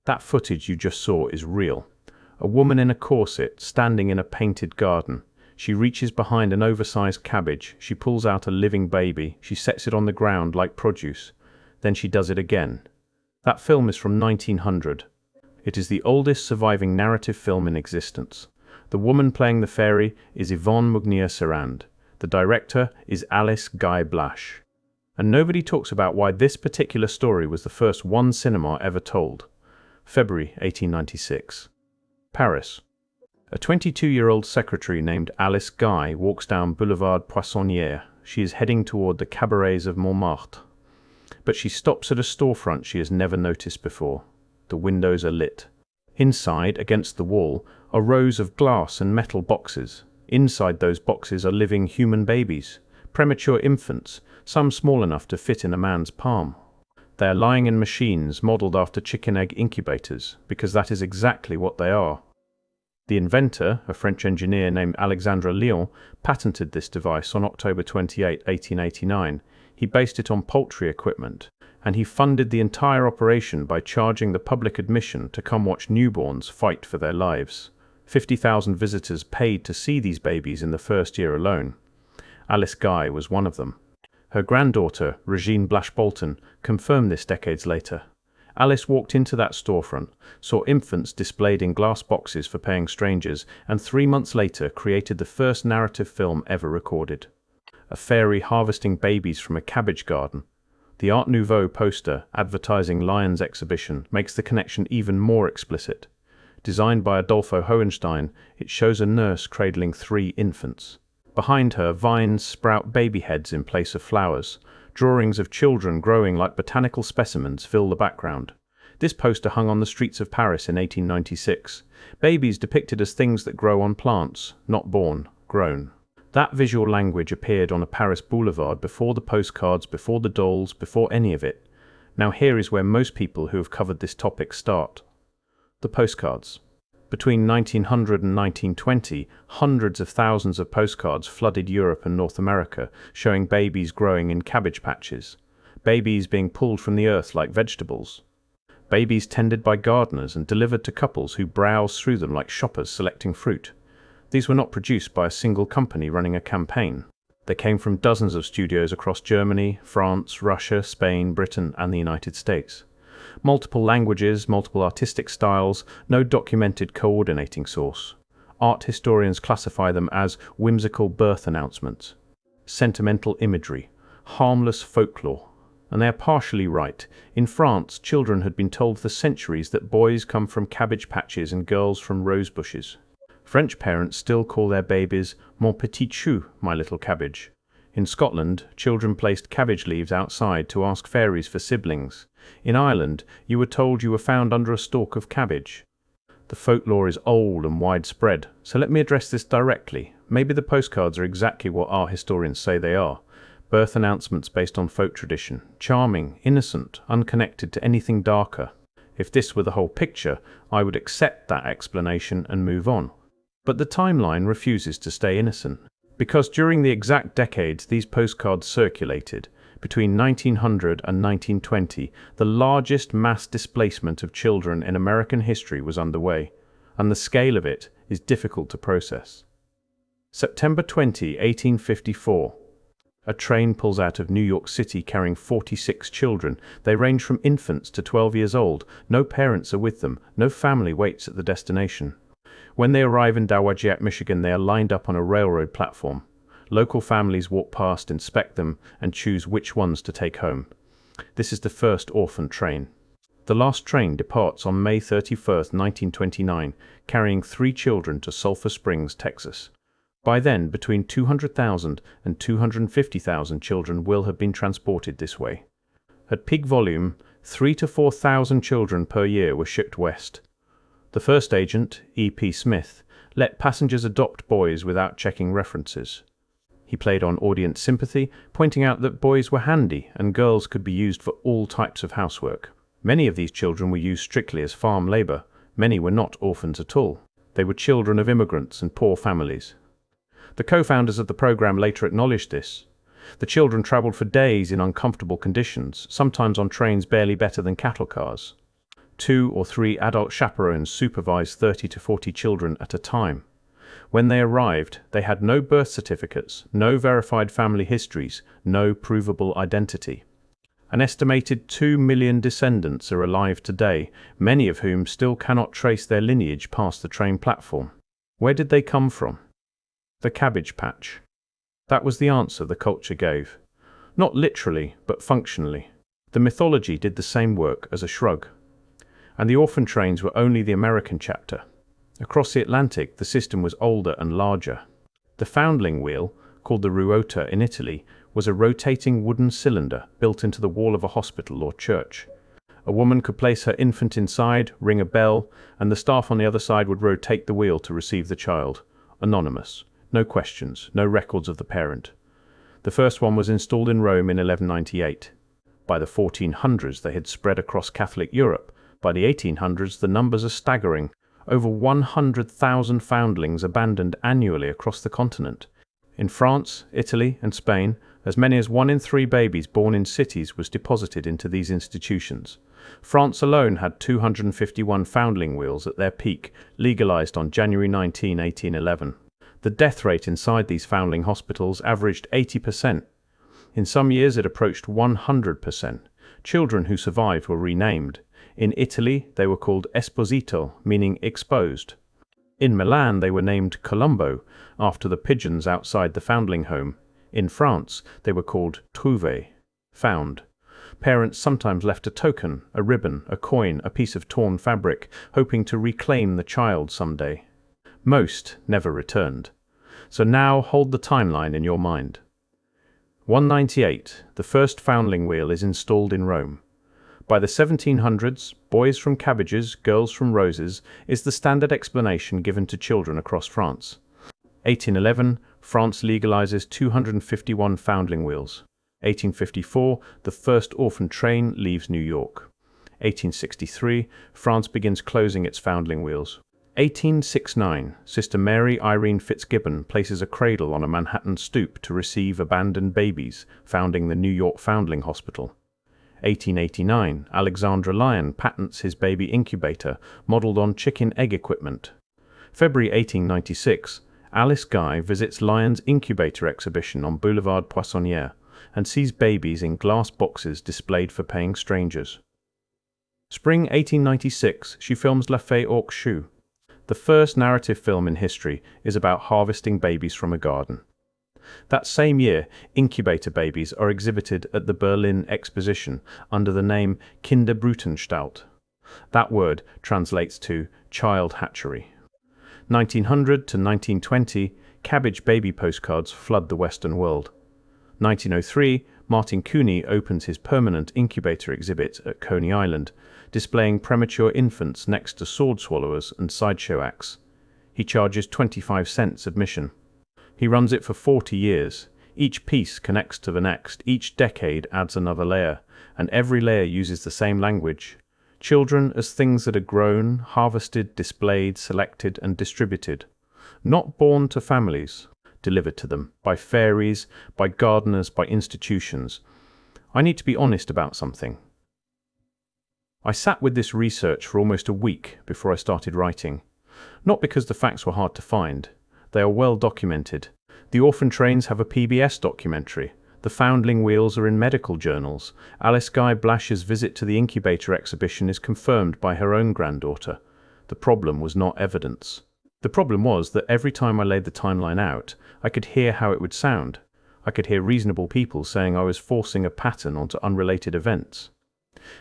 That footage you just saw is real. A woman in a corset standing in a painted garden. She reaches behind an oversized cabbage. She pulls out a living baby. She sets it on the ground like produce. Then she does it again. That film is from 1900. It is the oldest surviving narrative film in existence. The woman playing the fairy is Yvonne Mugnier-Serand. The director is Alice Guy-Blaché. And nobody talks about why this particular story was the first one cinema ever told. February 1896. Paris. A 22-year-old secretary named Alice Guy walks down Boulevard Poissonnière. She is heading toward the cabarets of Montmartre. But she stops at a storefront she has never noticed before. The windows are lit. Inside, against the wall, are rows of glass and metal boxes. Inside those boxes are living human babies, premature infants, some small enough to fit in a man's palm. They are lying in machines modeled after chicken egg incubators, because that is exactly what they are. The inventor, a French engineer named Alexandre Lion, patented this device on October 28, 1889. He based it on poultry equipment, and he funded the entire operation by charging the public admission to come watch newborns fight for their lives. 50,000 visitors paid to see these babies in the first year alone. Alice Guy was one of them. Her granddaughter, Regine Blache-Bolton, confirmed this decades later. Alice walked into that storefront, saw infants displayed in glass boxes for paying strangers, and 3 months later created the first narrative film ever recorded. A fairy harvesting babies from a cabbage garden. The Art Nouveau poster advertising Lyon's exhibition makes the connection even more explicit. Designed by Adolfo Hohenstein, it shows a nurse cradling 3 infants. Behind her, vines sprout baby heads in place of flowers. Drawings of children growing like botanical specimens fill the background. This poster hung on the streets of Paris in 1896. Babies depicted as things that grow on plants, not born, grown. That visual language appeared on a Paris boulevard before the postcards, before the dolls, before any of it. Now here is where most people who have covered this topic start. The postcards. Between 1900 and 1920, hundreds of thousands of postcards flooded Europe and North America, showing babies growing in cabbage patches. Babies being pulled from the earth like vegetables. Babies tended by gardeners and delivered to couples who browsed through them like shoppers selecting fruit. These were not produced by a single company running a campaign. They came from dozens of studios across Germany, France, Russia, Spain, Britain, and the United States. Multiple languages, multiple artistic styles, no documented coordinating source. Art historians classify them as whimsical birth announcements, sentimental imagery, harmless folklore. And they are partially right. In France, children had been told for centuries that boys come from cabbage patches and girls from rose bushes. French parents still call their babies mon petit chou, my little cabbage. In Scotland, children placed cabbage leaves outside to ask fairies for siblings. In Ireland, you were told you were found under a stalk of cabbage. The folklore is old and widespread, so let me address this directly. Maybe the postcards are exactly what our historians say they are. Birth announcements based on folk tradition. Charming, innocent, unconnected to anything darker. If this were the whole picture, I would accept that explanation and move on. But the timeline refuses to stay innocent. Because during the exact decades these postcards circulated, between 1900 and 1920, the largest mass displacement of children in American history was underway, and the scale of it is difficult to process. September 20, 1854. A train pulls out of New York City carrying 46 children. They range from infants to 12 years old. No parents are with them. No family waits at the destination. When they arrive in Dowagiac, Michigan, they are lined up on a railroad platform. Local families walk past, inspect them, and choose which ones to take home. This is the first Orphan train. The last train departs on May 31, 1929, carrying 3 children to Sulphur Springs, Texas. By then, between 200,000 and 250,000 children will have been transported this way. At peak volume, 3,000 to 4,000 children per year were shipped west. The first agent, E.P. Smith, let passengers adopt boys without checking references. He played on audience sympathy, pointing out that boys were handy and girls could be used for all types of housework. Many of these children were used strictly as farm labor. Many were not orphans at all. They were children of immigrants and poor families. The co-founders of the program later acknowledged this. The children traveled for days in uncomfortable conditions, sometimes on trains barely better than cattle cars. 2 or 3 adult chaperones supervised 30 to 40 children at a time. When they arrived, they had no birth certificates, no verified family histories, no provable identity. An estimated 2 million descendants are alive today, many of whom still cannot trace their lineage past the train platform. Where did they come from? The Cabbage Patch. That was the answer the culture gave. Not literally, but functionally. The mythology did the same work as a shrug. And the orphan trains were only the American chapter. Across the Atlantic, the system was older and larger. The Foundling wheel, called the ruota in Italy, was a rotating wooden cylinder built into the wall of a hospital or church. A woman could place her infant inside, ring a bell, and the staff on the other side would rotate the wheel to receive the child. Anonymous. No questions, no records of the parent. The first one was installed in Rome in 1198. By the 1400s, they had spread across Catholic Europe. By the 1800s, the numbers are staggering. Over 100,000 foundlings abandoned annually across the continent. In France, Italy, and Spain, as many as 1 in 3 babies born in cities was deposited into these institutions. France alone had 251 foundling wheels at their peak, legalized on January 19, 1811. The death rate inside these foundling hospitals averaged 80%. In some years it approached 100%. Children who survived were renamed. In Italy, they were called Esposito, meaning exposed. In Milan, they were named Colombo, after the pigeons outside the foundling home. In France, they were called Trouvé, found. Parents sometimes left a token, a ribbon, a coin, a piece of torn fabric, hoping to reclaim the child someday. Most never returned. So now hold the timeline in your mind. 198, the first foundling wheel is installed in Rome. By the 1700s, boys from cabbages, girls from roses is the standard explanation given to children across France. 1811, France legalizes 251 foundling wheels. 1854, the first orphan train leaves New York. 1863, France begins closing its foundling wheels. 1869, Sister Mary Irene Fitzgibbon places a cradle on a Manhattan stoop to receive abandoned babies, founding the New York Foundling Hospital. 1889, Alexander Lyon patents his baby incubator, modeled on chicken egg equipment. February 1896, Alice Guy visits Lyon's incubator exhibition on Boulevard Poissonnière and sees babies in glass boxes displayed for paying strangers. Spring 1896, she films La Fée aux Choux. The first narrative film in history is about harvesting babies from a garden. That same year, incubator babies are exhibited at the Berlin Exposition under the name Kinderbrutenstalt. That word translates to child hatchery. 1900 to 1920, Cabbage baby postcards flood the Western world. 1903, Martin Cooney opens his permanent incubator exhibit at Coney Island, displaying premature infants next to sword swallowers and sideshow acts. He charges 25 cents admission. He runs it for 40 years. Each piece connects to the next, each decade adds another layer, and every layer uses the same language. Children as things that are grown, harvested, displayed, selected, and distributed. Not born to families, delivered to them, by fairies, by gardeners, by institutions. I need to be honest about something. I sat with this research for almost a week before I started writing. Not because the facts were hard to find. They are well documented. The orphan trains have a PBS documentary. The foundling wheels are in medical journals. Alice Guy-Blashé's visit to the incubator exhibition is confirmed by her own granddaughter. The problem was not evidence. The problem was that every time I laid the timeline out, I could hear how it would sound. I could hear reasonable people saying I was forcing a pattern onto unrelated events.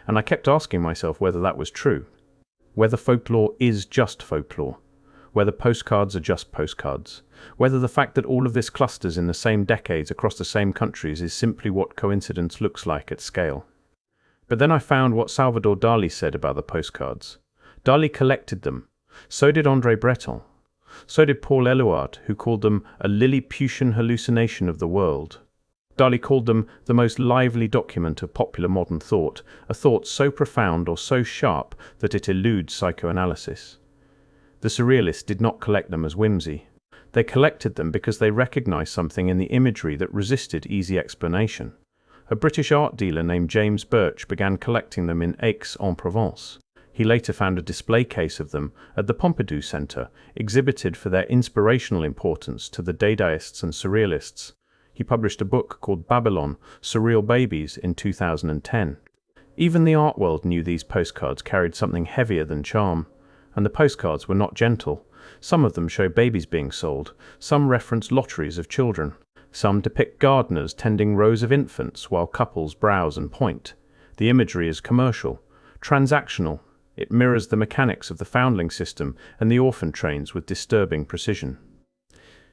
And I kept asking myself whether that was true. Whether folklore is just folklore. Whether postcards are just postcards. Whether the fact that all of this clusters in the same decades across the same countries is simply what coincidence looks like at scale. But then I found what Salvador Dali said about the postcards. Dali collected them. So did André Breton. So did Paul Eluard, who called them a Lilliputian hallucination of the world. Dali called them the most lively document of popular modern thought, a thought so profound or so sharp that it eludes psychoanalysis. The surrealists did not collect them as whimsy. They collected them because they recognized something in the imagery that resisted easy explanation. A British art dealer named James Birch began collecting them in Aix-en-Provence. He later found a display case of them at the Pompidou Center, exhibited for their inspirational importance to the Dadaists and Surrealists. He published a book called Babylon, Surreal Babies in 2010. Even the art world knew these postcards carried something heavier than charm. And the postcards were not gentle. Some of them show babies being sold, some reference lotteries of children. Some depict gardeners tending rows of infants while couples browse and point. The imagery is commercial, transactional. It mirrors the mechanics of the Foundling system and the Orphan trains with disturbing precision.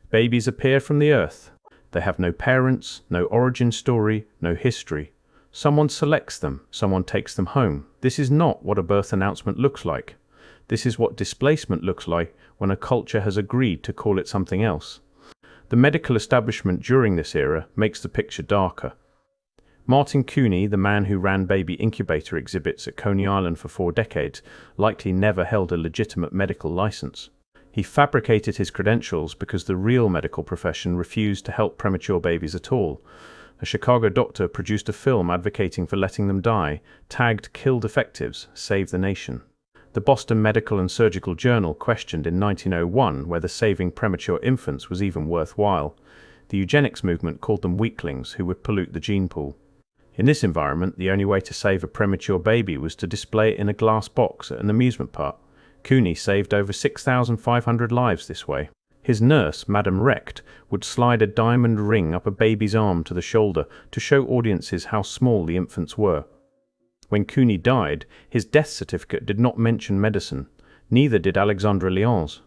Babies appear from the earth. They have no parents, no origin story, no history. Someone selects them, someone takes them home. This is not what a birth announcement looks like. This is what displacement looks like when a culture has agreed to call it something else. The medical establishment during this era makes the picture darker. Martin Cooney, the man who ran baby incubator exhibits at Coney Island for 4 decades, likely never held a legitimate medical license. He fabricated his credentials because the real medical profession refused to help premature babies at all. A Chicago doctor produced a film advocating for letting them die, tagged "Kill Defectives, Save the Nation." The Boston Medical and Surgical Journal questioned in 1901 whether saving premature infants was even worthwhile. The eugenics movement called them weaklings who would pollute the gene pool. In this environment, the only way to save a premature baby was to display it in a glass box at an amusement park. Cooney saved over 6,500 lives this way. His nurse, Madame Recht, would slide a diamond ring up a baby's arm to the shoulder to show audiences how small the infants were. When Cooney died, his death certificate did not mention medicine. Neither did Alexandre Lyon's.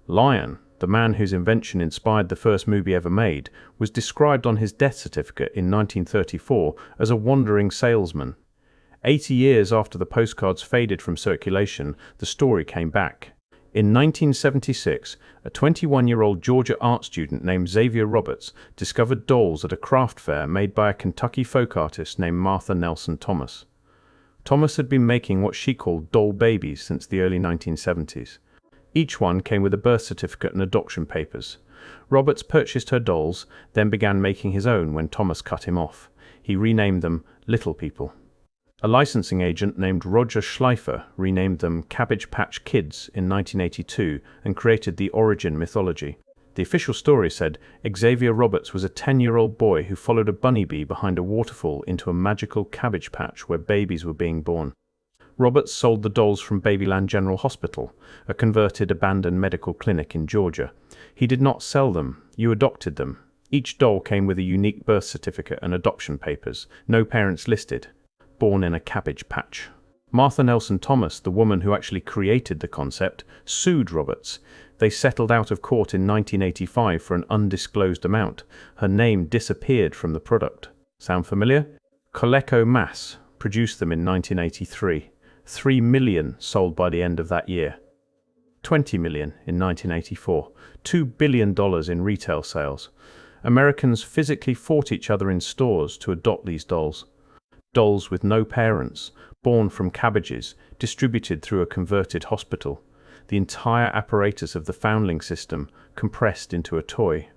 Lion, the man whose invention inspired the first movie ever made, was described on his death certificate in 1934 as a wandering salesman. 80 years after the postcards faded from circulation, the story came back. In 1976, a 21-year-old Georgia art student named Xavier Roberts discovered dolls at a craft fair made by a Kentucky folk artist named Martha Nelson Thomas. Thomas had been making what she called doll babies since the early 1970s. Each one came with a birth certificate and adoption papers. Roberts purchased her dolls, then began making his own when Thomas cut him off. He renamed them Little People. A licensing agent named Roger Schleifer renamed them Cabbage Patch Kids in 1982 and created the origin mythology. The official story said Xavier Roberts was a 10-year-old boy who followed a bunny bee behind a waterfall into a magical cabbage patch where babies were being born. Roberts sold the dolls from Babyland General Hospital, a converted abandoned medical clinic in Georgia. He did not sell them, you adopted them. Each doll came with a unique birth certificate and adoption papers, no parents listed. Born in a cabbage patch. Martha Nelson Thomas, the woman who actually created the concept, sued Roberts. They settled out of court in 1985 for an undisclosed amount. Her name disappeared from the product. Sound familiar? Coleco Mass produced them in 1983. 3 million sold by the end of that year. 20 million in 1984. $2 billion in retail sales. Americans physically fought each other in stores to adopt these dolls. Dolls with no parents, born from cabbages, distributed through a converted hospital. The entire apparatus of the Foundling system compressed into a toy.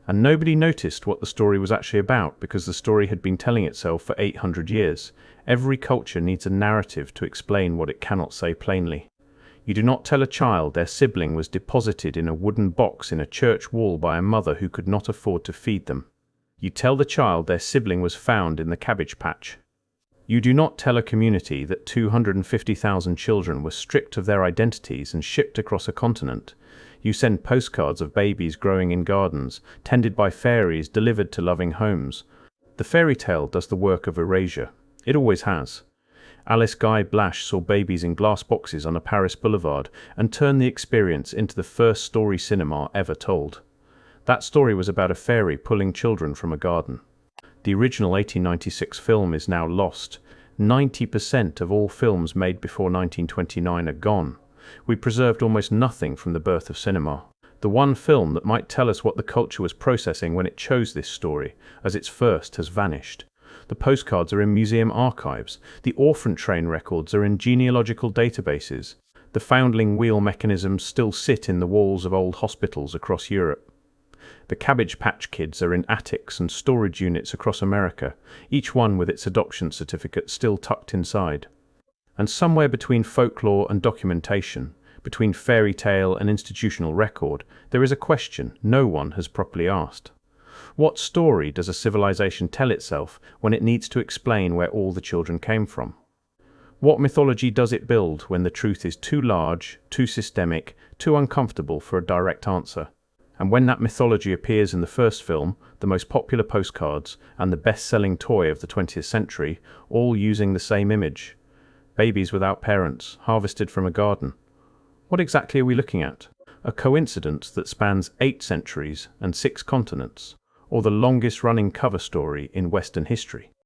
And nobody noticed what the story was actually about because the story had been telling itself for 800 years. Every culture needs a narrative to explain what it cannot say plainly. You do not tell a child their sibling was deposited in a wooden box in a church wall by a mother who could not afford to feed them. You tell the child their sibling was found in the cabbage patch. You do not tell a community that 250,000 children were stripped of their identities and shipped across a continent. You send postcards of babies growing in gardens, tended by fairies delivered to loving homes. The fairy tale does the work of erasure. It always has. Alice Guy-Blaché saw babies in glass boxes on a Paris boulevard and turned the experience into the first story cinema ever told. That story was about a fairy pulling children from a garden. The original 1896 film is now lost. 90% of all films made before 1929 are gone. We preserved almost nothing from the birth of cinema. The one film that might tell us what the culture was processing when it chose this story, as its first, has vanished. The postcards are in museum archives. The Orphan train records are in genealogical databases. The Foundling wheel mechanisms still sit in the walls of old hospitals across Europe. The Cabbage Patch Kids are in attics and storage units across America, each one with its adoption certificate still tucked inside. And somewhere between folklore and documentation, between fairy tale and institutional record, there is a question no one has properly asked. What story does a civilization tell itself when it needs to explain where all the children came from? What mythology does it build when the truth is too large, too systemic, too uncomfortable for a direct answer? And when that mythology appears in the first film, the most popular postcards, and the best-selling toy of the 20th century, all using the same image: babies without parents, harvested from a garden. What exactly are we looking at? A coincidence that spans 8 centuries and 6 continents, or the longest-running cover story in Western history?